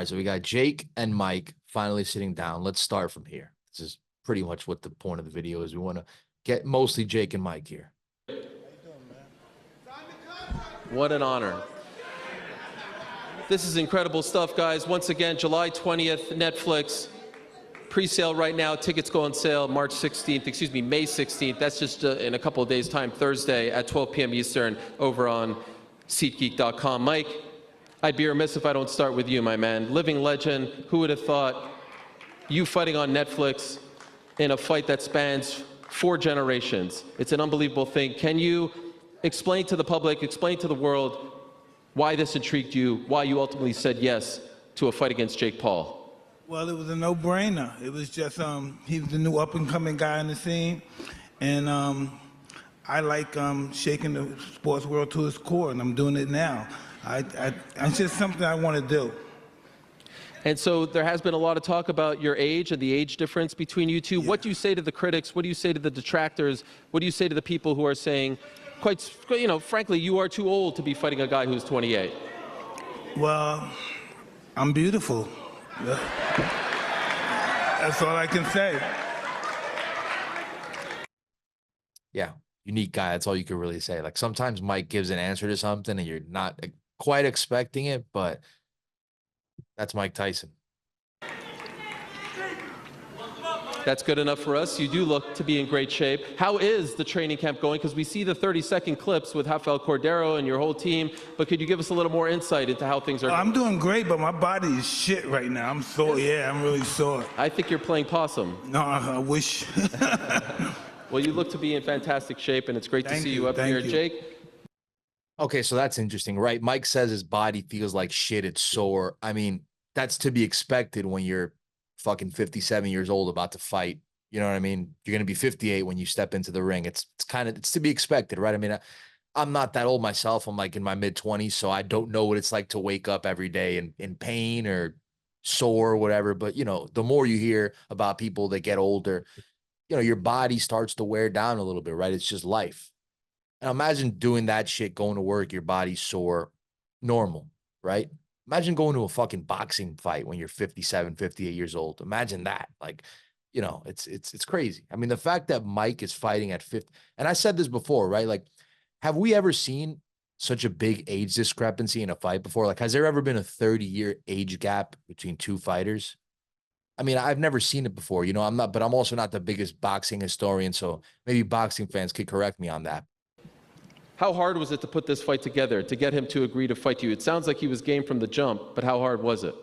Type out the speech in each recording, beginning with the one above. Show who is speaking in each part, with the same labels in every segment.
Speaker 1: right, so we got Jake and Mike finally sitting down. Let's start from here. This is pretty much what the point of the video is. We want to get mostly Jake and Mike here.
Speaker 2: What an honor. This is incredible stuff, guys. Once again, July 20th, Netflix. Pre-sale right now. Tickets go on sale May 16th. That's just in a couple of days' time, Thursday at 12 p.m. Eastern over on SeatGeek.com. Mike, I'd be remiss if I don't start with you, my man. Living legend. Who would have thought you fighting on Netflix in a fight that spans 4 generations? It's an unbelievable thing. Can you explain to the public, explain to the world why this intrigued you, why you ultimately said yes to a fight against Jake Paul?
Speaker 3: Well, it was a no-brainer. It was just, he was the new up-and-coming guy in the scene, and I like shaking the sports world to its core, and I'm doing it now. It's just something I want to do.
Speaker 2: And so there has been a lot of talk about your age and the age difference between you two. Yeah. What do you say to the critics? What do you say to the detractors? What do you say to the people who are saying, frankly, you are too old to be fighting a guy who's 28?
Speaker 3: Well, I'm beautiful. That's all I can say.
Speaker 1: Yeah, unique guy. That's all you can really say. Like sometimes Mike gives an answer to something and you're not quite expecting it, but that's Mike Tyson.
Speaker 2: That's good enough for us. You do look to be in great shape. How is the training camp going? Because we see the 30-second clips with Rafael Cordero and your whole team, but could you give us a little more insight into how things are going?
Speaker 3: I'm doing great, but my body is shit right now. I'm sore. Yeah, I'm really sore.
Speaker 2: I think you're playing possum.
Speaker 3: No, I wish.
Speaker 2: Well, you look to be in fantastic shape, and it's great to see you up here. Jake?
Speaker 1: Okay, so that's interesting, right? Mike says his body feels like shit. It's sore. I mean, that's to be expected when you're fucking 57 years old about to fight. You know what I mean? You're going to be 58 when you step into the ring. It's to be expected, right? I mean, I'm not that old myself. I'm like in my mid-20s, so I don't know what it's like to wake up every day in pain or sore or whatever. But, the more you hear about people that get older, your body starts to wear down a little bit, right? It's just life. And imagine doing that shit, going to work, your body's sore, normal, right? Imagine going to a fucking boxing fight when you're 57, 58 years old. Imagine that. Like, it's crazy. I mean, the fact that Mike is fighting at 50, and I said this before, right? Like, have we ever seen such a big age discrepancy in a fight before? Like, has there ever been a 30-year age gap between 2 fighters? I mean, I've never seen it before. But I'm also not the biggest boxing historian, so maybe boxing fans could correct me on that.
Speaker 2: How hard was it to put this fight together, to get him to agree to fight you? It sounds like he was game from the jump, but how hard was it?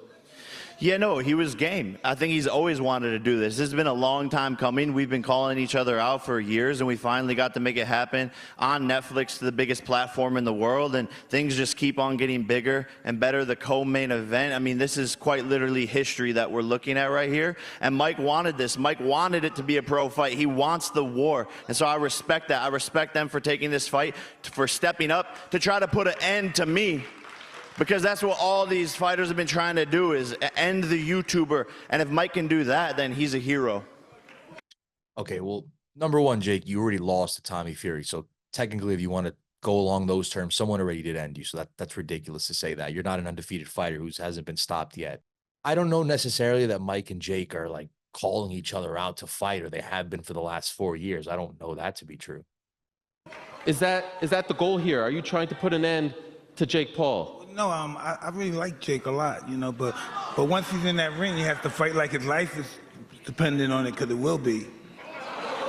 Speaker 4: Yeah, no, he was game. I think he's always wanted to do this. This has been a long time coming. We've been calling each other out for years, and we finally got to make it happen on Netflix, the biggest platform in the world, and things just keep on getting bigger and better. The co-main event, I mean, this is quite literally history that we're looking at right here, and Mike wanted this. Mike wanted it to be a pro fight. He wants the war, and so I respect that. I respect them for taking this fight, for stepping up to try to put an end to me. Because that's what all these fighters have been trying to do, is end the YouTuber. And if Mike can do that, then he's a hero.
Speaker 1: Okay, well, number one, Jake, you already lost to Tommy Fury. So technically, if you want to go along those terms, someone already did end you. So that's ridiculous to say that. You're not an undefeated fighter who hasn't been stopped yet. I don't know necessarily that Mike and Jake are like calling each other out to fight, or they have been for the last 4 years. I don't know that to be true.
Speaker 2: Is that the goal here? Are you trying to put an end to Jake Paul?
Speaker 3: No, I really like Jake a lot, but once he's in that ring, he has to fight like his life is dependent on it, because it will be.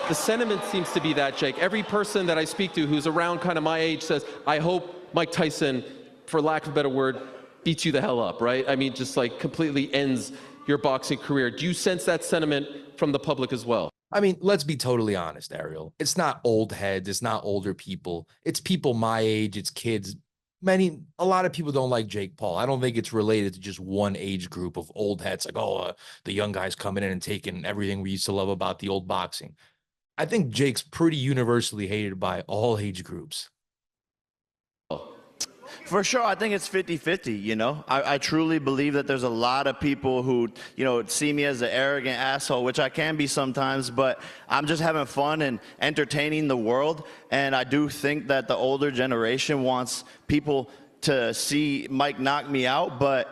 Speaker 2: The sentiment seems to be that, Jake. Every person that I speak to who's around kind of my age says, I hope Mike Tyson, for lack of a better word, beats you the hell up, right? I mean, just like completely ends your boxing career. Do you sense that sentiment from the public as well?
Speaker 1: I mean, let's be totally honest, Ariel. It's not old heads. It's not older people. It's people my age. It's kids. A lot of people don't like Jake Paul. I don't think it's related to just one age group of old heads, like, the young guys coming in and taking everything we used to love about the old boxing. I think Jake's pretty universally hated by all age groups.
Speaker 4: For sure, I think it's 50-50, I truly believe that there's a lot of people who, see me as an arrogant asshole, which I can be sometimes, but I'm just having fun and entertaining the world. And I do think that the older generation wants people to see Mike knock me out, but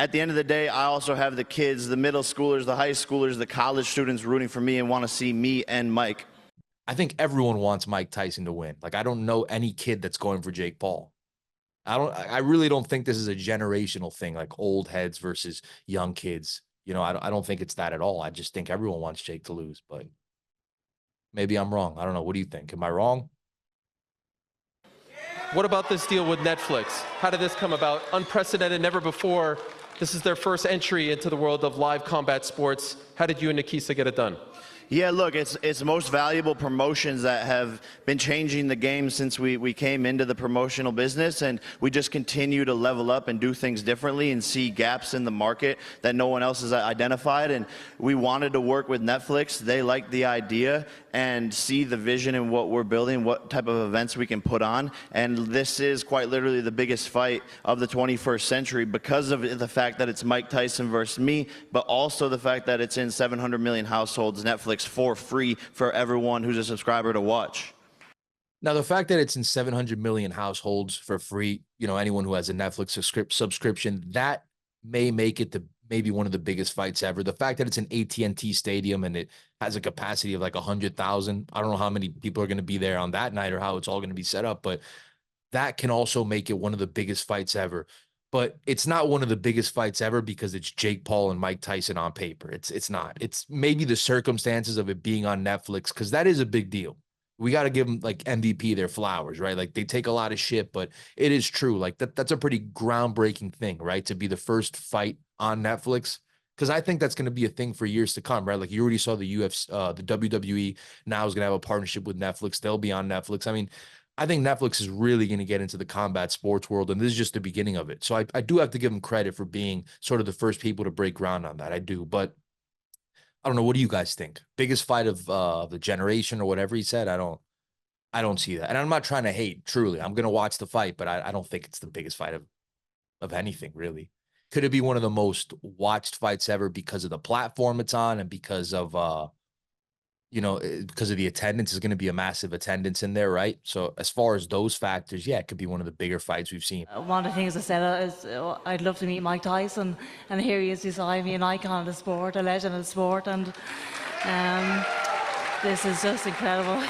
Speaker 4: at the end of the day, I also have the kids, the middle schoolers, the high schoolers, the college students rooting for me and want to see me and Mike.
Speaker 1: I think everyone wants Mike Tyson to win. Like, I don't know any kid that's going for Jake Paul. I really don't think this is a generational thing, like old heads versus young kids. You know, I don't think it's that at all. I just think everyone wants Jake to lose, but maybe I'm wrong. I don't know. What do you think? Am I wrong?
Speaker 2: What about this deal with Netflix? How did this come about? Unprecedented, never before. This is their first entry into the world of live combat sports. How did you and Nikisa get it done?
Speaker 4: Yeah, look, it's most valuable promotions that have been changing the game since we came into the promotional business, and we just continue to level up and do things differently and see gaps in the market that no one else has identified. And we wanted to work with Netflix. They liked the idea and see the vision in what we're building, what type of events we can put on. And this is quite literally the biggest fight of the 21st century because of the fact that it's Mike Tyson versus me, but also the fact that it's in 700 million households, Netflix for free for everyone who's a subscriber to watch.
Speaker 1: Now, the fact that it's in 700 million households for free, you know, anyone who has a Netflix subscription, that may make it maybe one of the biggest fights ever. The fact that it's an AT&T Stadium and it has a capacity of like 100,000, I don't know how many people are going to be there on that night or how it's all going to be set up, but that can also make it one of the biggest fights ever. But it's not one of the biggest fights ever because it's Jake Paul and Mike Tyson on paper. It's not. It's maybe the circumstances of it being on Netflix, because that is a big deal. We got to give them like MVP their flowers, right? Like, they take a lot of shit, but it is true. Like that's a pretty groundbreaking thing, right? To be the first fight on Netflix, because I think that's going to be a thing for years to come, right? Like, you already saw the UFC, the WWE now is going to have a partnership with Netflix. They'll be on Netflix. I mean, I think Netflix is really going to get into the combat sports world, and this is just the beginning of it. So I do have to give them credit for being sort of the first people to break ground on that. I do, but I don't know. What do you guys think? Biggest fight of the generation or whatever he said? I don't see that. And I'm not trying to hate, truly. I'm going to watch the fight, but I don't think it's the biggest fight of anything, really. Could it be one of the most watched fights ever because of the platform it's on and because of because of the attendance? Is going to be a massive attendance in there, right? So as far as those factors, yeah, it could be one of the bigger fights we've seen.
Speaker 5: One of the things I said is I'd love to meet Mike Tyson, and here he is beside me, an icon of the sport, a legend of the sport, and this is just incredible.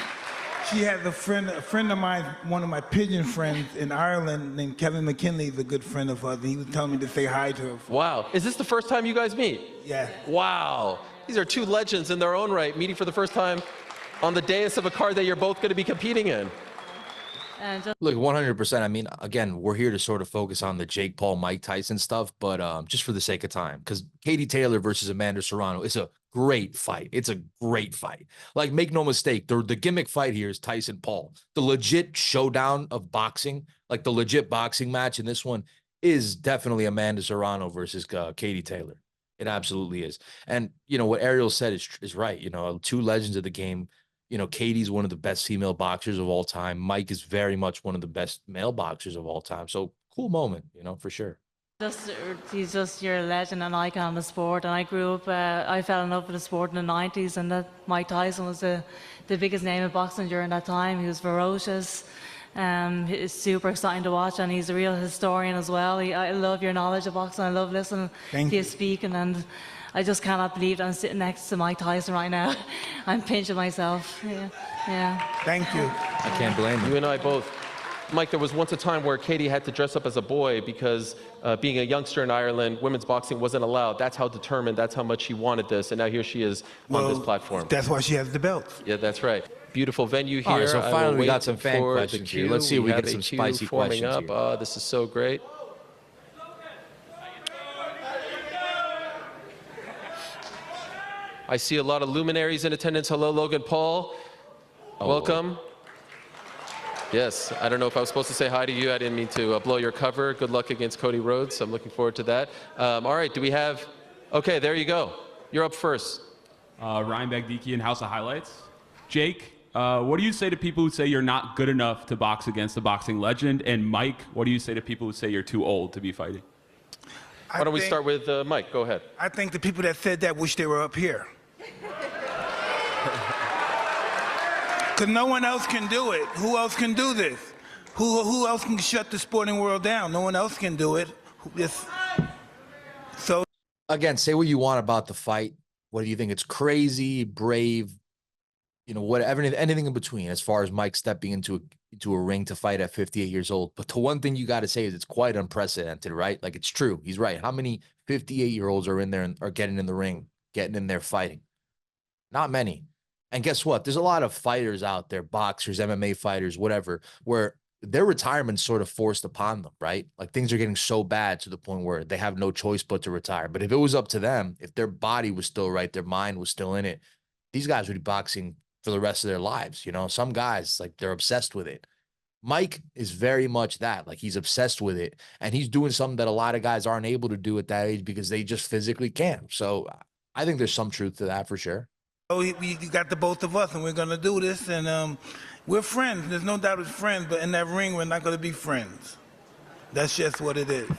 Speaker 3: She has a friend of mine, one of my pigeon friends in Ireland named Kevin McKinley, is a good friend of hers, and he was telling me to say hi to her.
Speaker 2: Wow. Is this the first time you guys meet?
Speaker 3: Yeah.
Speaker 2: Wow. These are two legends in their own right, meeting for the first time on the dais of a card that you're both going to be competing in.
Speaker 1: Look, 100%. I mean, again, we're here to sort of focus on the Jake Paul, Mike Tyson stuff, but just for the sake of time, because Katie Taylor versus Amanda Serrano is a great fight. It's a great fight. Like, make no mistake, the gimmick fight here is Tyson Paul. The legit showdown of boxing, like the legit boxing match in this one, is definitely Amanda Serrano versus Katie Taylor. It absolutely is. And, you know, what Ariel said is right. You know, two legends of the game. You know, Katie's one of the best female boxers of all time. Mike is very much one of the best male boxers of all time. So cool moment, you know, for sure.
Speaker 5: He's just, you're a legend and icon of the sport. And I grew up, I fell in love with the sport in the 90s, and that Mike Tyson was the biggest name of boxing during that time. He was ferocious. It's super exciting to watch, and he's a real historian as well. I love your knowledge of boxing. I love listening to you speaking, and I just cannot believe that I'm sitting next to Mike Tyson right now. I'm pinching myself. Yeah.
Speaker 3: Thank you.
Speaker 1: I can't blame you.
Speaker 2: You and I both. Mike, there was once a time where Katie had to dress up as a boy because being a youngster in Ireland, women's boxing wasn't allowed. That's how determined, that's how much she wanted this, and now here she is on this platform.
Speaker 3: That's why she has the belt.
Speaker 2: Yeah, that's right. Beautiful venue here.
Speaker 1: All right, so finally we got some fan questions here. Let's see if we get some spicy questions
Speaker 2: up.
Speaker 1: here.
Speaker 2: This is so great. I see a lot of luminaries in attendance. Hello, Logan Paul. Welcome. Yes, I don't know if I was supposed to say hi to you. I didn't mean to blow your cover. Good luck against Cody Rhodes. I'm looking forward to that. All right, do we have... Okay, there you go. You're up first.
Speaker 6: Ryan Bagdikian, House of Highlights. Jake, what do you say to people who say you're not good enough to box against a boxing legend? And Mike, what do you say to people who say you're too old to be fighting?
Speaker 2: Why don't we start with Mike? Go ahead.
Speaker 3: I think the people that said that wish they were up here. Because no one else can do it. Who else can do this? Who else can shut the sporting world down? No one else can do it. So
Speaker 1: Again, say what you want about the fight. What do you think? It's crazy, brave, you know, whatever, anything in between as far as Mike stepping into a ring to fight at 58 years old. But the one thing you got to say is it's quite unprecedented, right? Like, it's true. He's right. How many 58-year-olds are in there and are getting in the ring, getting in there fighting? Not many. And guess what? There's a lot of fighters out there, boxers, MMA fighters, whatever, where their retirement's sort of forced upon them, right? Like, things are getting so bad to the point where they have no choice but to retire. But if it was up to them, if their body was still right, their mind was still in it, these guys would be boxing for the rest of their lives. You know, some guys, like, they're obsessed with it. Mike is very much that. Like, he's obsessed with it, and he's doing something that a lot of guys aren't able to do at that age because they just physically can't. So I think there's some truth to that for sure.
Speaker 3: we got the both of us, and we're gonna do this, and we're friends. There's no doubt we're friends, but in that ring, we're not gonna be friends. That's just what it is.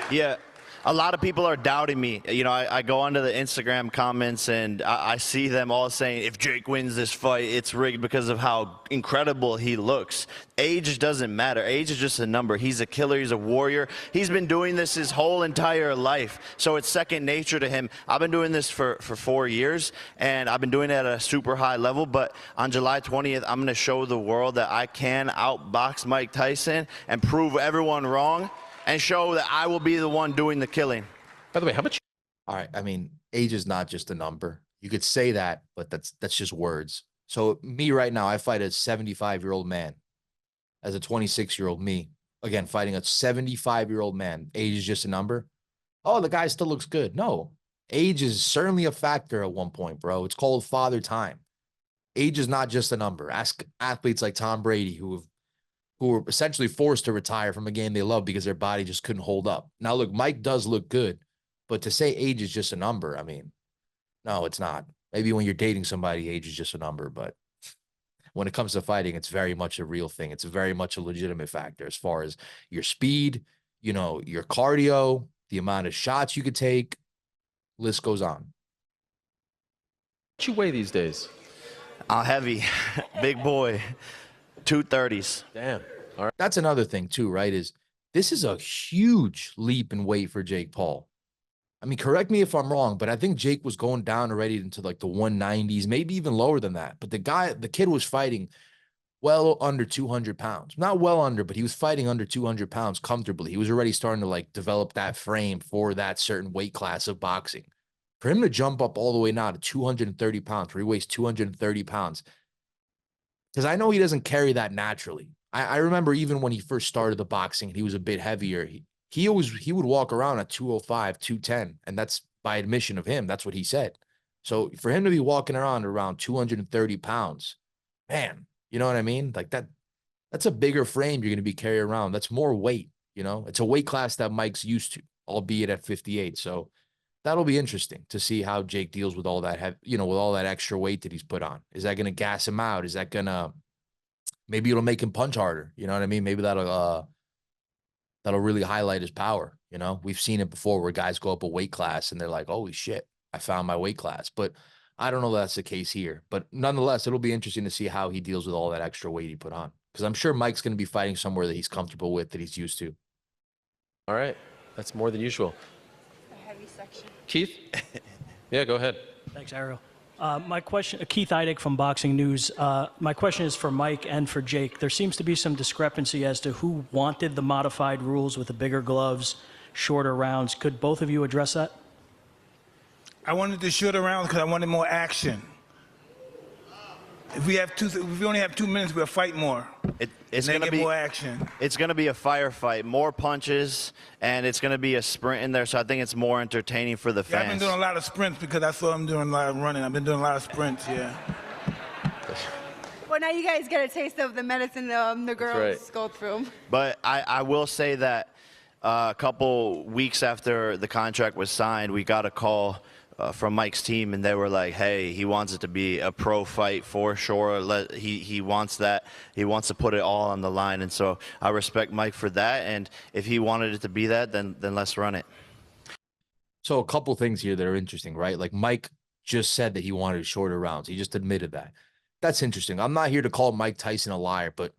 Speaker 4: Yeah, a lot of people are doubting me. You know, I go onto the Instagram comments and I see them all saying, if Jake wins this fight, it's rigged because of how incredible he looks. Age doesn't matter. Age is just a number. He's a killer. He's a warrior. He's been doing this his whole entire life, so it's second nature to him. I've been doing this for 4 years, and I've been doing it at a super high level, but on July 20th, I'm going to show the world that I can outbox Mike Tyson and prove everyone wrong, and show that I will be the one doing the killing.
Speaker 2: By the way, how much?
Speaker 1: All right. I mean, age is not just a number. You could say that, but that's just words. So me right now, I fight a 75-year-old man as a 26-year-old me. Again, fighting a 75-year-old man. Age is just a number. Oh, the guy still looks good. No, age is certainly a factor at one point, bro. It's called father time. Age is not just a number. Ask athletes like Tom Brady who were essentially forced to retire from a game they love because their body just couldn't hold up. Now, look, Mike does look good, but to say age is just a number, I mean, no, it's not. Maybe when you're dating somebody, age is just a number, but when it comes to fighting, it's very much a real thing. It's very much a legitimate factor as far as your speed, you know, your cardio, the amount of shots you could take, list goes on.
Speaker 2: What you weigh these days?
Speaker 4: Heavy, big boy, 230s.
Speaker 2: Damn. All right.
Speaker 1: That's another thing too, right? Is this is a huge leap in weight for Jake Paul. I mean, correct me if I'm wrong, but I think Jake was going down already into like the 190s, maybe even lower than that. But the kid was fighting well under 200 pounds. Not well under, but he was fighting under 200 pounds comfortably. He was already starting to like develop that frame for that certain weight class of boxing. For him to jump up all the way now to 230 pounds, where he weighs 230 pounds, because I know he doesn't carry that naturally. I remember even when he first started the boxing and he was a bit heavier, he would walk around at 205, 210, and that's by admission of him. That's what he said. So for him to be walking around 230 pounds, man, you know what I mean? Like that's a bigger frame you're going to be carrying around. That's more weight, you know? It's a weight class that Mike's used to, albeit at 58. So that'll be interesting to see how Jake deals with all that, with all that extra weight that he's put on. Is that going to gas him out? Is that going to, maybe it'll make him punch harder? You know what I mean? Maybe that'll really highlight his power. You know, we've seen it before where guys go up a weight class and they're like, holy shit, I found my weight class. But I don't know if that's the case here. But nonetheless, it'll be interesting to see how he deals with all that extra weight he put on. Because I'm sure Mike's going to be fighting somewhere that he's comfortable with, that he's used to.
Speaker 2: All right. That's more than usual.
Speaker 7: A heavy section.
Speaker 2: Keith? Yeah, go ahead.
Speaker 8: Thanks, Ariel. My question, Keith Eidig from Boxing News. My question is for Mike and for Jake. There seems to be some discrepancy as to who wanted the modified rules with the bigger gloves, shorter rounds. Could both of you address that?
Speaker 3: I wanted the shorter rounds because I wanted more action. If we only have 2 minutes, we'll fight more.
Speaker 4: It's going to be
Speaker 3: more action.
Speaker 4: It's going to be a firefight, more punches, and it's going to be a sprint in there. So I think it's more entertaining for the fans.
Speaker 3: Yeah, I've been doing a lot of sprints because I saw him doing a lot of running. I've been doing a lot of sprints. Yeah.
Speaker 7: Well, now you guys get a taste of the medicine the girls
Speaker 2: right.
Speaker 7: go through.
Speaker 4: But I will say that a couple weeks after the contract was signed, we got a call from Mike's team, and they were like, hey, he wants it to be a pro fight for sure. He wants that. He wants to put it all on the line. And so I respect Mike for that. And if he wanted it to be that, then let's run it.
Speaker 1: So a couple things here that are interesting, right? Like Mike just said that he wanted shorter rounds. He just admitted that. That's interesting. I'm not here to call Mike Tyson a liar, but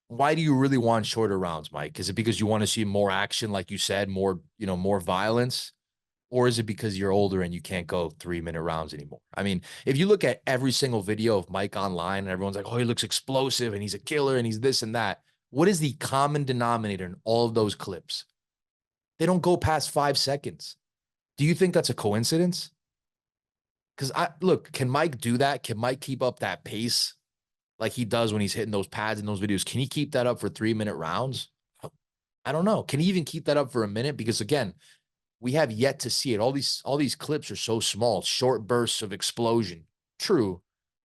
Speaker 1: why do you really want shorter rounds, Mike? Is it because you want to see more action, like you said, more, more violence? Or is it because you're older and you can't go 3-minute rounds anymore? I mean, if you look at every single video of Mike online and everyone's like, oh, he looks explosive and he's a killer and he's this and that. What is the common denominator in all of those clips? They don't go past 5 seconds. Do you think that's a coincidence? Because look, can Mike do that? Can Mike keep up that pace like he does when he's hitting those pads in those videos? Can he keep that up for 3-minute rounds? I don't know. Can he even keep that up for a minute? Because again, we have yet to see it. All these clips are so small, short bursts of explosion. True.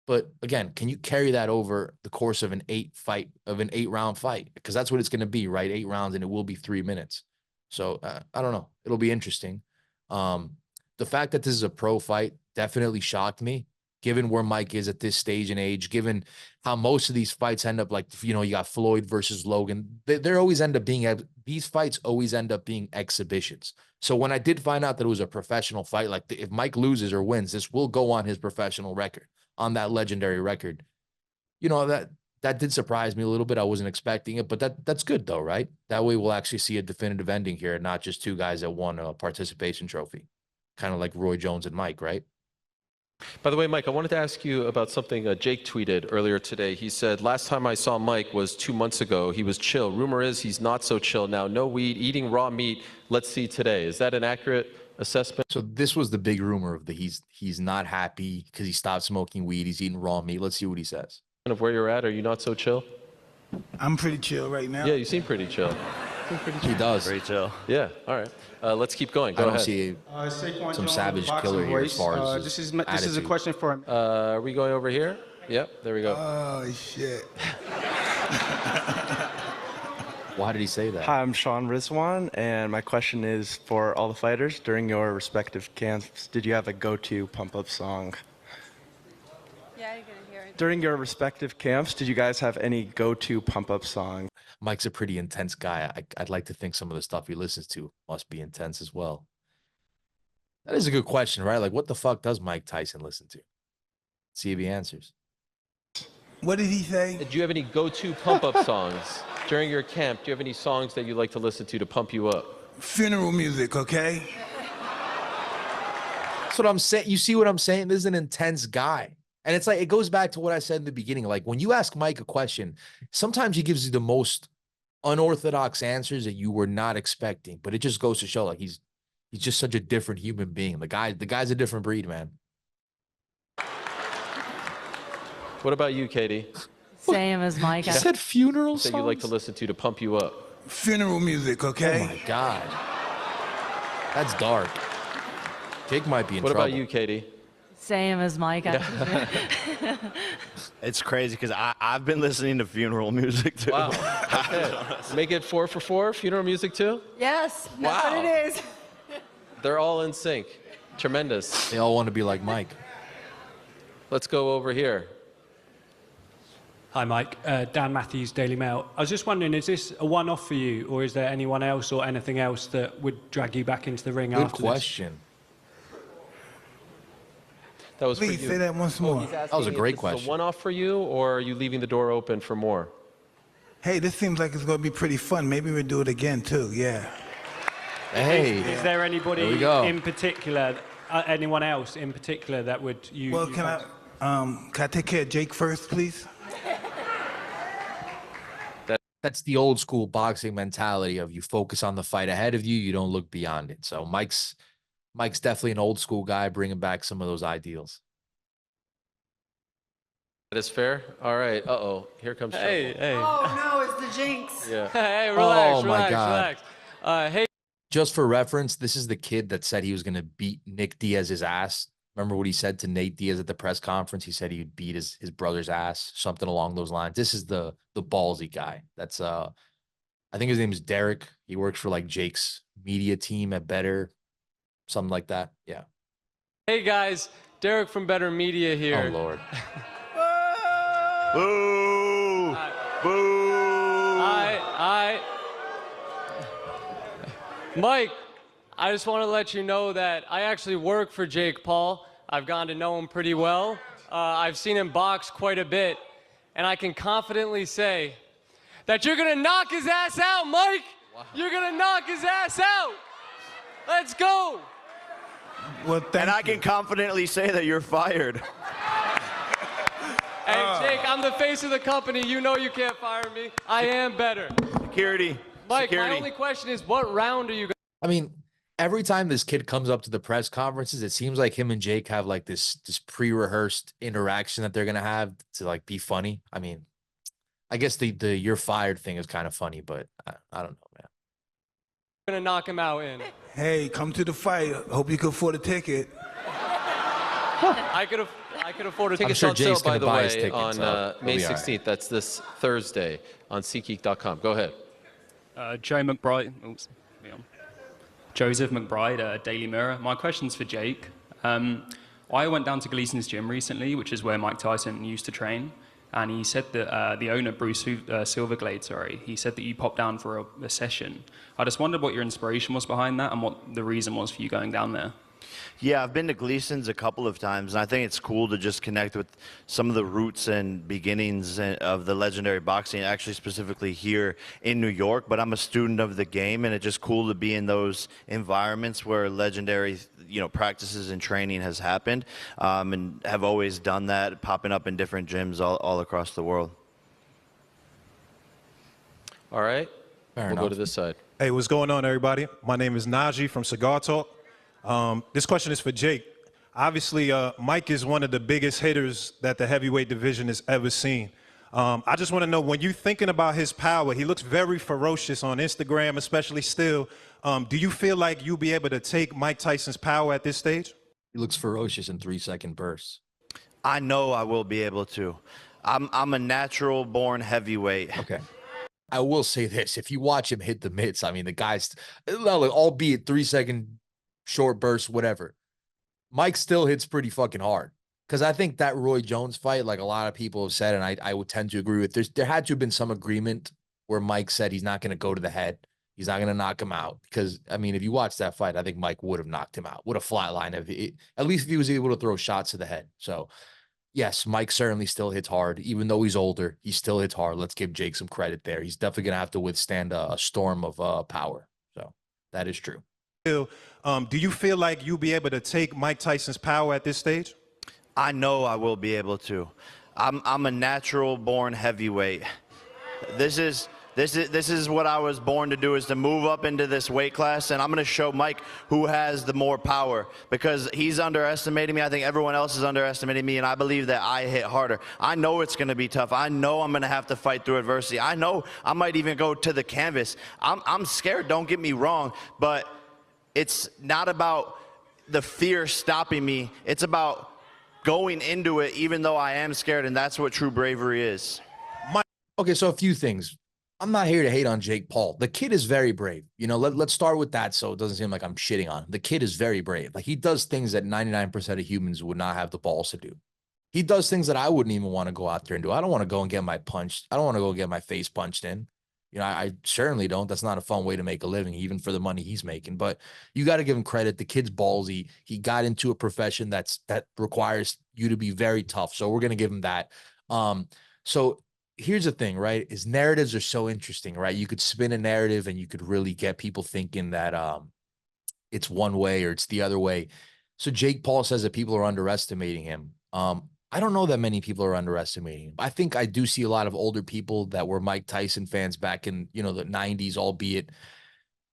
Speaker 1: But again, can you carry that over the course of an 8-round fight? Because that's what it's going to be, right? 8 rounds, and it will be 3 minutes. So I don't know. It'll be interesting. The fact that this is a pro fight definitely shocked me, given where Mike is at this stage and age, given how most of these fights end up, like, you got Floyd versus Logan. These fights always end up being exhibitions. So when I did find out that it was a professional fight, like if Mike loses or wins, this will go on his professional record, on that legendary record. That did surprise me a little bit. I wasn't expecting it, but that's good though, right? That way we'll actually see a definitive ending here, not just 2 guys that won a participation trophy, kind of like Roy Jones and Mike, right?
Speaker 2: By the way, Mike, I wanted to ask you about something Jake tweeted earlier today. He said, last time I saw Mike was 2 months ago. He was chill. Rumor is he's not so chill now. No weed, eating raw meat. Let's see today. Is that an accurate assessment?
Speaker 1: So this was the big rumor of he's not happy because he stopped smoking weed. He's eating raw meat. Let's see what he says.
Speaker 2: Of where you're at, are you not so chill?
Speaker 3: I'm pretty chill right now.
Speaker 2: Yeah, you seem pretty chill.
Speaker 1: He does.
Speaker 4: Very chill.
Speaker 2: Yeah, all right. Let's keep going. Go
Speaker 1: I don't
Speaker 2: ahead.
Speaker 1: see
Speaker 9: Saquon
Speaker 1: some
Speaker 9: Jones,
Speaker 1: savage
Speaker 9: boxing
Speaker 1: killer here as
Speaker 9: voice.
Speaker 1: far as
Speaker 9: this is a question for him.
Speaker 2: Are we going over here? Yep, there we go.
Speaker 3: Oh, shit.
Speaker 1: Why did he say that?
Speaker 10: Hi, I'm Sean Rizwan, and my question is for all the fighters. During your respective camps, did you have a go-to pump-up song?
Speaker 7: Yeah, I couldn't hear it.
Speaker 10: During your respective camps, did you guys have any go-to pump-up song?
Speaker 1: Mike's a pretty intense guy. I'd like to think some of the stuff he listens to must be intense as well. That is a good question, right? Like, what the fuck does Mike Tyson listen to? See if he answers.
Speaker 3: What did he say?
Speaker 2: Do you have any go-to pump-up songs during your camp? Do you have any songs that you like to listen to pump you up?
Speaker 3: Funeral music, okay?
Speaker 1: That's what I'm saying. You see what I'm saying? This is an intense guy. And it's like, it goes back to what I said in the beginning. Like, when you ask Mike a question, sometimes he gives you the most unorthodox answers that you were not expecting. But it just goes to show, like, he's just such a different human being. The guy's a different breed, man.
Speaker 2: What about you, Katie?
Speaker 5: Same as Mike.
Speaker 1: He said funeral songs?
Speaker 2: That you like to listen to pump you up?
Speaker 3: Funeral music, okay?
Speaker 1: Oh, my God. That's dark. Jake might be in
Speaker 2: What
Speaker 1: trouble.
Speaker 2: about you, Katie?
Speaker 5: Same as Mike.
Speaker 4: It's crazy because I've been listening to funeral music too.
Speaker 2: Wow. Okay. Make it 4 for 4, funeral music too?
Speaker 7: Yes, that's
Speaker 2: Wow.
Speaker 7: what it is.
Speaker 2: They're all in sync. Tremendous.
Speaker 1: They all want to be like Mike.
Speaker 2: Let's go over here.
Speaker 11: Hi, Mike. Dan Matthews, Daily Mail. I was just wondering, is this a one-off for you, or is there anyone else or anything else that would drag you back into the ring
Speaker 1: Good
Speaker 11: after
Speaker 1: question.
Speaker 2: That was
Speaker 3: Please
Speaker 2: for you.
Speaker 3: say that once more.
Speaker 1: That was a great
Speaker 2: Is
Speaker 1: question.
Speaker 2: it a one-off for you, or are you leaving the door open for more?
Speaker 3: Hey, this seems like it's going to be pretty fun. Maybe we'll do it again, too. Yeah.
Speaker 1: Hey.
Speaker 11: Is there anybody
Speaker 1: There we go.
Speaker 11: in particular, anyone else in particular that would you?
Speaker 3: Well,
Speaker 11: you
Speaker 3: can I take care of Jake first, please?
Speaker 1: That's the old school boxing mentality of you focus on the fight ahead of you. You don't look beyond it. So Mike's definitely an old school guy, bringing back some of those ideals.
Speaker 2: That is fair. All right. Uh-oh. Here comes trouble.
Speaker 11: Hey.
Speaker 7: Oh no, it's the jinx.
Speaker 2: Yeah.
Speaker 11: Hey, relax,
Speaker 1: Oh, my God.
Speaker 11: relax. Hey.
Speaker 1: Just for reference, this is the kid that said he was going to beat Nick Diaz's ass. Remember what he said to Nate Diaz at the press conference? He said he would beat his brother's ass, something along those lines. This is the ballsy guy. That's I think his name is Derek. He works for like Jake's media team at Better, something like that. Yeah.
Speaker 11: Hey guys, Derek from Better Media here.
Speaker 1: Oh Lord.
Speaker 4: Boo! Boo!
Speaker 11: Mike, I just want to let you know that I actually work for Jake Paul. I've gotten to know him pretty well. I've seen him box quite a bit, and I can confidently say
Speaker 12: that you're going to knock his ass out, Mike. Wow. You're going to knock his ass out. Let's go.
Speaker 3: Well,
Speaker 4: and I can confidently say that you're fired.
Speaker 12: Hey, Jake, I'm the face of the company. You know you can't fire me. I am better.
Speaker 4: Security.
Speaker 12: Mike,
Speaker 4: Security.
Speaker 12: my only question is, what round are you going?
Speaker 1: I mean, every time this kid comes up to the press conferences, it seems like him and Jake have like this pre-rehearsed interaction that they're gonna have to like be funny. I mean, I guess the you're fired thing is kind of funny, but I don't know, man.
Speaker 12: I'm going to knock him out in.
Speaker 3: Hey, come to the fight. Hope you can afford a ticket.
Speaker 12: I could afford a ticket.
Speaker 1: sure
Speaker 12: On sale,
Speaker 1: Jake's
Speaker 12: by
Speaker 1: gonna
Speaker 12: the
Speaker 1: buy his
Speaker 12: way,
Speaker 1: tickets,
Speaker 12: on
Speaker 1: so
Speaker 12: May
Speaker 1: we'll be all
Speaker 12: 16th.
Speaker 1: right.
Speaker 12: That's this Thursday on SeatGeek.com. Go ahead.
Speaker 13: Joe McBride. Oops, Joseph McBride, Daily Mirror. My question's for Jake. I went down to Gleason's gym recently, which is where Mike Tyson used to train, and he said that the owner, Bruce Silverglade, he said that you popped down for a session. I just wondered what your inspiration was behind that and what the reason was for you going down there.
Speaker 4: Yeah, I've been to Gleason's a couple of times, and I think it's cool to just connect with some of the roots and beginnings of the legendary boxing, actually specifically here in New York. But I'm a student of the game, and it's just cool to be in those environments where legendary, practices and training has happened, and have always done that, popping up in different gyms all across the world.
Speaker 2: All right,
Speaker 1: Fair
Speaker 2: we'll go
Speaker 1: enough.
Speaker 2: to this side.
Speaker 14: Hey, what's going on, everybody? My name is Najee from Cigar Talk. This question is for Jake. Obviously, Mike is one of the biggest hitters that the heavyweight division has ever seen. I just want to know, when you're thinking about his power, he looks very ferocious on Instagram, especially still. Do you feel like you'll be able to take Mike Tyson's power at this stage?
Speaker 1: He looks ferocious in 3-second bursts.
Speaker 4: I know I will be able to. I'm a natural-born heavyweight.
Speaker 1: Okay. I will say this: if you watch him hit the mitts, I mean, the guy's, albeit 3-second short bursts, whatever, Mike still hits pretty fucking hard. Because I think that Roy Jones fight, like a lot of people have said, and I would tend to agree with, there had to have been some agreement where Mike said he's not going to go to the head. He's not going to knock him out. Because, I mean, if you watch that fight, I think Mike would have knocked him out. Would have flatlined at least if he was able to throw shots to the head. So, yes, Mike certainly still hits hard. Even though he's older, he still hits hard. Let's give Jake some credit there. He's definitely going to have to withstand a storm of power. So, that is true.
Speaker 14: Do you feel like you'll be able to take Mike Tyson's power at this stage?
Speaker 4: I know I will be able to. I'm a natural-born heavyweight. This is what I was born to do, is to move up into this weight class, and I'm going to show Mike who has the more power, because he's underestimating me. I think everyone else is underestimating me, and I believe that I hit harder. I know it's going to be tough. I know I'm going to have to fight through adversity. I know I might even go to the canvas. I'm scared, don't get me wrong, but it's not about the fear stopping me. It's about going into it even though I am scared, and that's what true bravery is.
Speaker 1: Okay, so a few things. I'm not here to hate on Jake Paul. The kid is very brave. Let's start with that so it doesn't seem like I'm shitting on him. The kid is very brave. Like, he does things that 99% of humans would not have the balls to do. He does things that I wouldn't even want to go out there and do. I don't want to go and get my face punched in. I certainly don't. That's not a fun way to make a living, even for the money he's making. But you got to give him credit. The kid's ballsy. He got into a profession that requires you to be very tough. So we're going to give him that. So here's the thing, right? Is narratives are so interesting, right? You could spin a narrative and you could really get people thinking that it's one way or it's the other way. So Jake Paul says that people are underestimating him. I don't know that many people are underestimating him. I think I do see a lot of older people that were Mike Tyson fans back in, the 90s, albeit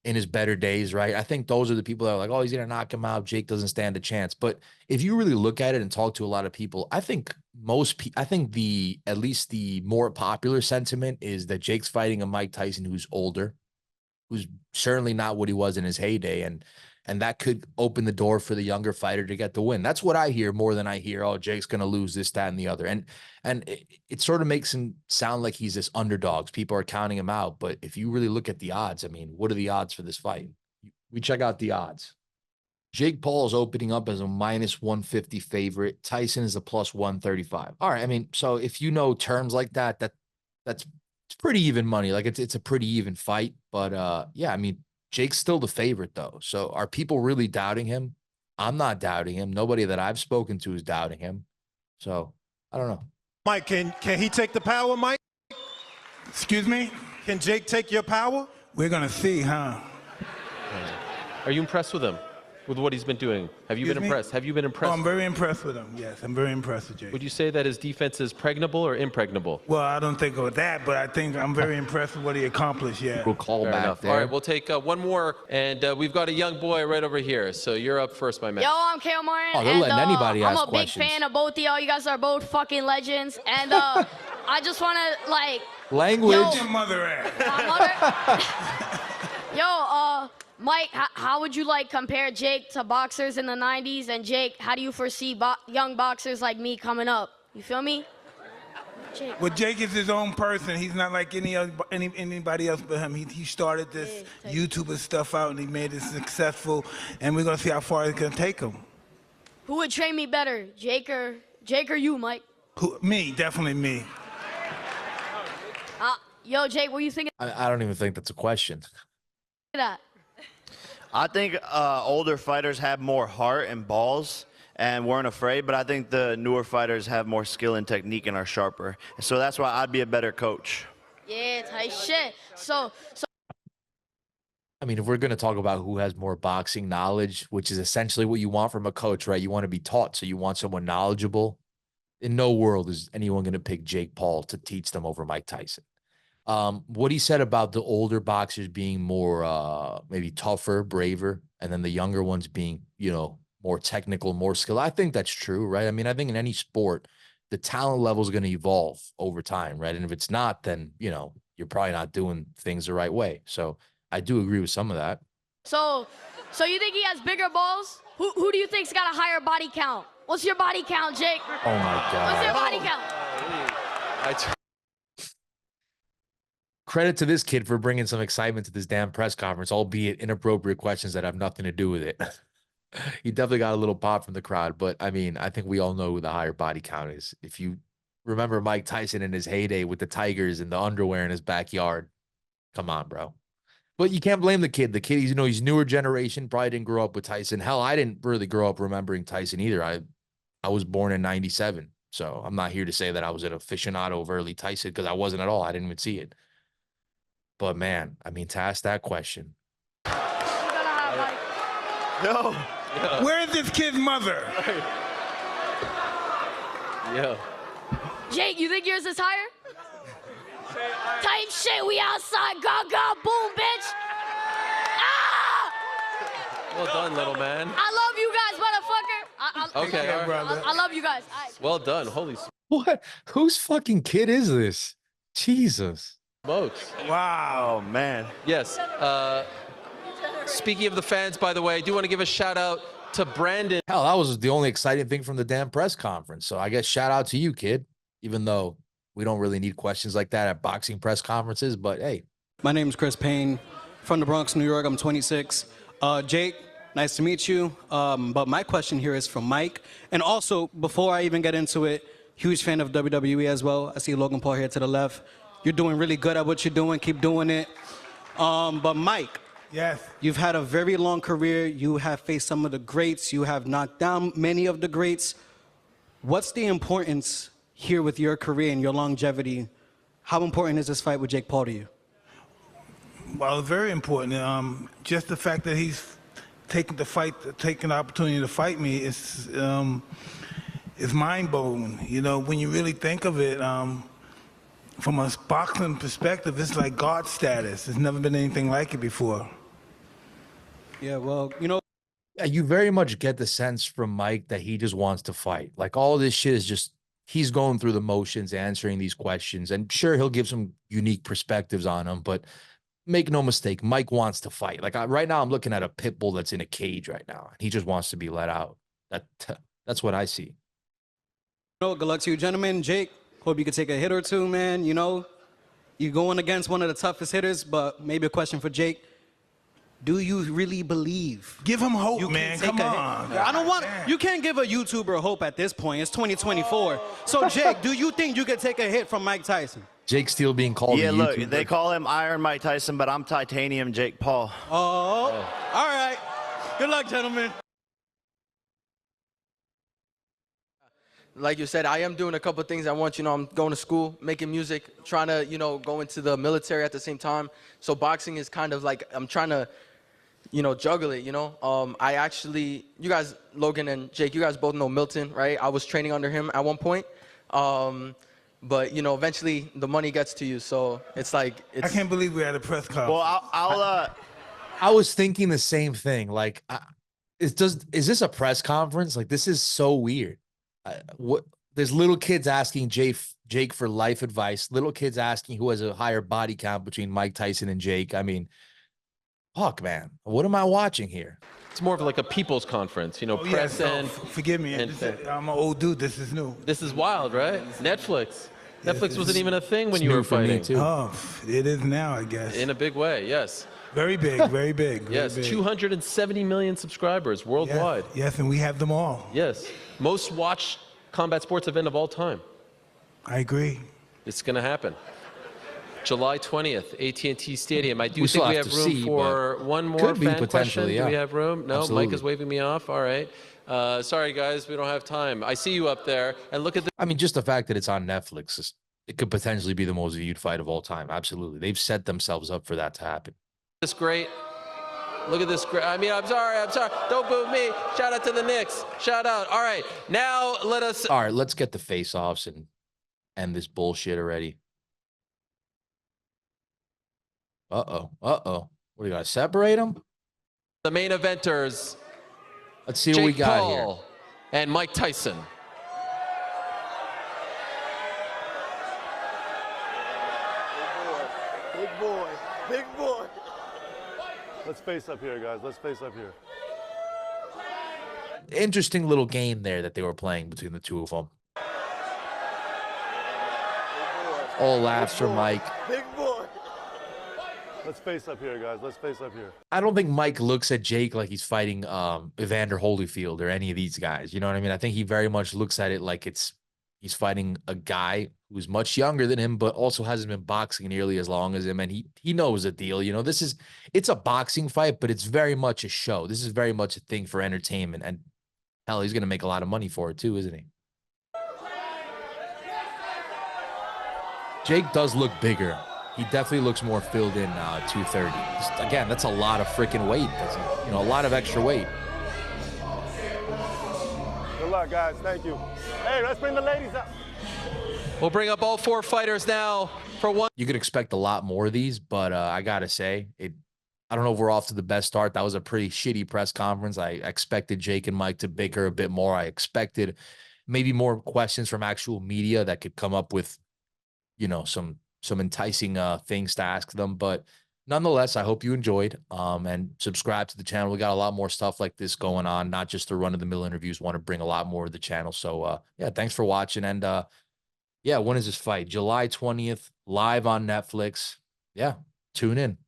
Speaker 1: in his better days, right? I think those are the people that are like, oh, he's going to knock him out. Jake doesn't stand a chance. But if you really look at it and talk to a lot of people, I think at least the more popular sentiment is that Jake's fighting a Mike Tyson who's older, who's certainly not what he was in his heyday. And that could open the door for the younger fighter to get the win. That's what I hear more than I hear, oh, Jake's going to lose this, that, and the other. And it sort of makes him sound like he's this underdog. People are counting him out. But if you really look at the odds, I mean, what are the odds for this fight? We check out the odds. Jake Paul is opening up as a -150 favorite. Tyson is a +135. All right. I mean, so if you know terms like that, it's pretty even money. Like, it's a pretty even fight. But yeah, I mean, Jake's still the favorite, though. So are people really doubting him? I'm not doubting him. Nobody that I've spoken to is doubting him. So I don't know.
Speaker 14: Mike, can he take the power, Mike?
Speaker 3: Excuse me?
Speaker 14: Can Jake take your power?
Speaker 3: We're gonna see, huh?
Speaker 2: Are you impressed with him? With what he's been doing? Have you been impressed? Have you been
Speaker 3: Oh,
Speaker 2: impressed?
Speaker 3: I'm very impressed with him. Yes, I'm very impressed with Jake.
Speaker 2: Would you say that his defense is pregnable or impregnable?
Speaker 3: Well, I don't think of that, but I think I'm very impressed with what he accomplished. Yeah.
Speaker 1: We'll call
Speaker 2: Fair
Speaker 1: back
Speaker 2: enough.
Speaker 1: there.
Speaker 2: All right, we'll take one more, and we've got a young boy right over here. So you're up first, my man.
Speaker 15: Yo, I'm Kale Martin.
Speaker 1: Oh, they're
Speaker 15: and,
Speaker 1: letting anybody
Speaker 15: I'm
Speaker 1: ask
Speaker 15: a
Speaker 1: questions.
Speaker 15: big fan of both of y'all. You guys are both fucking legends. And I just want to, like...
Speaker 1: Language.
Speaker 3: Where's your mother at?
Speaker 15: My mother? Yo, Mike, how would you, like, compare Jake to boxers in the 90s? And Jake, how do you foresee young boxers like me coming up? You feel me? Jake.
Speaker 3: Well, Jake is his own person. He's not like anybody else but him. He started this YouTuber stuff out, and he made it successful. And we're gonna see how far it can take him.
Speaker 15: Who would train me better, Jake or you, Mike?
Speaker 3: Me, definitely me.
Speaker 15: Yo, Jake, what do you think
Speaker 1: I don't even think that's a question.
Speaker 15: of that?
Speaker 4: I think older fighters have more heart and balls and weren't afraid, but I think the newer fighters have more skill and technique and are sharper. So that's why I'd be a better coach.
Speaker 15: Yeah, tight shit. So
Speaker 1: I mean, if we're going to talk about who has more boxing knowledge, which is essentially what you want from a coach, right? You want to be taught, so you want someone knowledgeable. In no world is anyone going to pick Jake Paul to teach them over Mike Tyson. What he said about the older boxers being more maybe tougher, braver, and then the younger ones being, you know, more technical, more skilled. I think that's true, right? I mean, I think in any sport, the talent level is going to evolve over time, right? And if it's not, then, you know, you're probably not doing things the right way. So I do agree with some of that.
Speaker 15: So you think he has bigger balls? Who do you think's got a higher body count? What's your body count, Jake?
Speaker 1: Oh my God.
Speaker 15: What's your body count?
Speaker 1: Credit to this kid for bringing some excitement to this damn press conference, albeit inappropriate questions that have nothing to do with it. He definitely got a little pop from the crowd, but I mean, I think we all know who the higher body count is. If you remember Mike Tyson in his heyday with the Tigers and the underwear in his backyard, come on, bro. But you can't blame the kid. The kid, he's newer generation, probably didn't grow up with Tyson. Hell, I didn't really grow up remembering Tyson either. I was born in 97, so I'm not here to say that I was an aficionado of early Tyson because I wasn't at all. I didn't even see it. But man, I mean, to ask that question.
Speaker 4: Yo.
Speaker 3: Where's this kid's mother?
Speaker 2: Yeah.
Speaker 15: Jake, you think yours is higher? Type shit, we outside, go, boom, bitch. Ah!
Speaker 2: Well done, little man.
Speaker 15: I love you guys, motherfucker.
Speaker 2: Okay, all right.
Speaker 15: I love you guys.
Speaker 2: Well done. Holy
Speaker 1: What? Whose fucking kid is this? Jesus.
Speaker 2: smokes.
Speaker 3: Wow.
Speaker 4: Oh, man.
Speaker 2: Yes. Speaking of the fans, by the way, I do want to give a shout out to Brandon.
Speaker 1: Hell, that was the only exciting thing from the damn press conference. So I guess shout out to you, kid, even though we don't really need questions like that at boxing press conferences. But hey.
Speaker 9: My name is Chris Payne from the Bronx, New York. I'm 26. Jake, nice to meet you. But my question here is from Mike. And also, before I even get into it, huge fan of WWE as well. I see Logan Paul here to the left. You're doing really good at what you're doing. Keep doing it. But Mike.
Speaker 3: Yes.
Speaker 9: You've had a very long career. You have faced some of the greats. You have knocked down many of the greats. What's the importance here with your career and your longevity? How important is this fight with Jake Paul to you?
Speaker 3: Well, very important. Just the fact that he's taking the opportunity to fight me is mind-blowing. You know, when you really think of it, from a boxing perspective, it's like God status. There's never been anything like it before.
Speaker 9: Yeah, well, you know.
Speaker 1: Yeah, you very much get the sense from Mike that he just wants to fight. Like all this shit is just, he's going through the motions, answering these questions. And sure, he'll give some unique perspectives on them, but make no mistake, Mike wants to fight. Like right now, I'm looking at a pit bull that's in a cage right now. And he just wants to be let out. That's what I see.
Speaker 9: Good luck to you, gentlemen. Jake, hope you could take a hit or two, man. You know, you're going against one of the toughest hitters, but maybe a question for Jake. Do you really believe?
Speaker 3: Give him hope, man. Come on.
Speaker 9: I don't want. You can't give a YouTuber hope at this point. It's 2024. So, Jake, do you think you could take a hit from Mike Tyson?
Speaker 1: Jake still being called.
Speaker 4: Yeah, look, they call him Iron Mike Tyson, but I'm Titanium Jake Paul.
Speaker 9: Oh, all right. Good luck, gentlemen.
Speaker 16: like you said, I am doing a couple of things. I'm going to school, making music, trying to, go into the military at the same time. So boxing is kind of like, I'm trying to, juggle it, I actually, you guys, Logan and Jake, you guys both know Milton, right? I was training under him at one point. But, eventually the money gets to you. So it's like,
Speaker 3: I can't believe we're at a press conference.
Speaker 4: Well,
Speaker 1: I was thinking the same thing. Like, is this a press conference? Like, this is so weird. There's little kids asking Jake for life advice. Little kids asking who has a higher body count between Mike Tyson and Jake. I mean, fuck, man, what am I watching here?
Speaker 2: It's more of like a people's conference, press and.
Speaker 3: Forgive me, I'm an old dude. This is new.
Speaker 2: This is wild, right? Netflix. Netflix wasn't even a thing when
Speaker 1: It's
Speaker 2: you
Speaker 1: new
Speaker 2: were
Speaker 1: for me,
Speaker 2: fighting.
Speaker 1: too.
Speaker 3: Oh, it is now, I guess.
Speaker 2: In a big way, yes.
Speaker 3: Very big, very big. Very
Speaker 2: Yes,
Speaker 3: big.
Speaker 2: 270 million subscribers worldwide.
Speaker 3: Yes, and we have them all.
Speaker 2: Yes, most watched combat sports event of all time.
Speaker 3: I agree.
Speaker 2: It's going to happen. July 20th, AT&T Stadium. I do
Speaker 1: We still
Speaker 2: think we
Speaker 1: have
Speaker 2: have
Speaker 1: to
Speaker 2: room
Speaker 1: see,
Speaker 2: for
Speaker 1: but
Speaker 2: one more
Speaker 1: could be
Speaker 2: fan question.
Speaker 1: potentially,
Speaker 2: Do we
Speaker 1: yeah.
Speaker 2: have room? No,
Speaker 1: Absolutely.
Speaker 2: Mike is waving me off. All right. Sorry, guys, we don't have time. I see you up there. And look at the.
Speaker 1: I mean, just the fact that it's on Netflix, it could potentially be the most viewed fight of all time. Absolutely. They've set themselves up for that to happen.
Speaker 2: This great. Look at this great. I mean, I'm sorry. Don't boo me. Shout out to the Knicks. Shout out. All right. Now let us.
Speaker 1: All right, let's get the face-offs and end this bullshit already. Uh-oh. What, do you got to separate them?
Speaker 2: The main eventers.
Speaker 1: Let's see what we
Speaker 2: Jake
Speaker 1: got
Speaker 2: Paul and Mike Tyson.
Speaker 17: Big boy. Big boy. Let's face up here, guys. Let's face up here.
Speaker 1: here. Interesting little game there that they were playing between the two of them. All laughs from Mike.
Speaker 17: Big boy. Let's face up here, guys. Let's face up here.
Speaker 1: I don't think Mike looks at Jake like he's fighting Evander Holyfield or any of these guys. You know what I mean? I think he very much looks at it like he's fighting a guy who's much younger than him, but also hasn't been boxing nearly as long as him. And he knows the deal. You know, it's a boxing fight, but it's very much a show. This is very much a thing for entertainment. And hell, he's going to make a lot of money for it too, isn't he? Jake does look bigger. He definitely looks more filled in 230. Again, that's a lot of freaking weight. That's, a lot of extra weight.
Speaker 17: Good luck, guys. Thank you. Hey, let's bring the ladies up.
Speaker 2: We'll bring up all four fighters now for one.
Speaker 1: You can expect a lot more of these, but I got to say, I don't know if we're off to the best start. That was a pretty shitty press conference. I expected Jake and Mike to bicker a bit more. I expected maybe more questions from actual media that could come up with, some enticing things to ask them. But nonetheless, I hope you enjoyed and subscribe to the channel. We got a lot more stuff like this going on, not just the run-of-the-mill interviews. Want to bring a lot more to the channel. So, yeah, thanks for watching. And, yeah, when is this fight? July 20th, live on Netflix. Yeah, tune in.